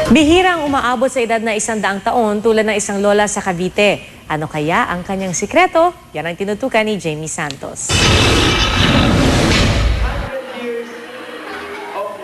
Bihirang umaabot sa edad na 100 taon tulad ng isang lola sa Cavite. Ano kaya ang kanyang sikreto? Yan ang tinutukan ni Jamie Santos.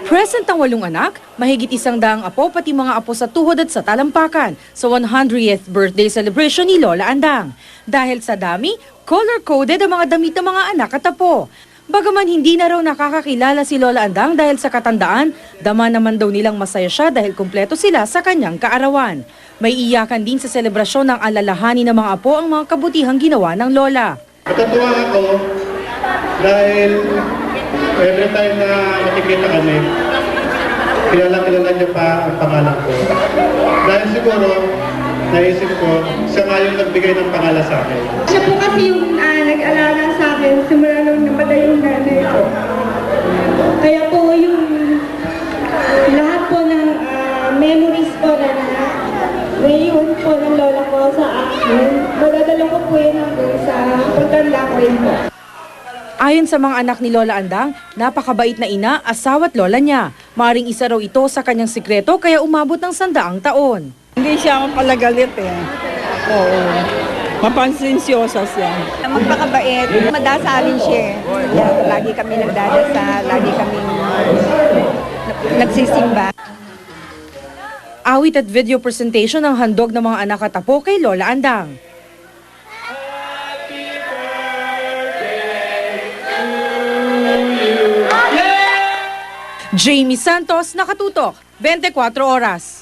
Present ang 8 anak, mahigit 100 apo pati mga apo sa tuhod at sa talampakan sa 100th birthday celebration ni Lola Andang. Dahil sa dami, color-coded ang mga damit ng mga anak at apo. Bagaman hindi na raw nakakakilala si Lola Andang dahil sa katandaan, dama naman daw nilang masaya siya dahil kumpleto sila sa kanyang kaarawan. May iyakan din sa selebrasyon ng alalahanin ng mga apo ang mga kabutihang ginawa ng Lola. Natutuwa ako dahil every time na nakikita kami, kilala niyo pa ang pangalan ko. Dahil siguro, naisip ko, siya nga yung nagbigay ng pangalan sa akin. Siya po kasi yung nag-alala sa akin, simula nung namatay yung nanay ko. Kaya po yung lahat po ng memories po na naiiwan po ng lola ko sa akin, madadala ko po yun hanggang sa pagtanda ko rin po. Ayon sa mga anak ni Lola Andang, napakabait na ina, asawa at lola niya. Maaring isa raw ito sa kanyang sikreto kaya umabot ng 100 taon. Hindi siya mapalagalit eh. Oo. Mapansensyosa siya. Magpakabait, madasalin siya. Lagi kami nagdadasal, lagi kami nagsisimba. Awit at video presentation ng handog ng mga anak at apo kay Lola Andang. Jamie Santos, Nakatutok, 24 Oras.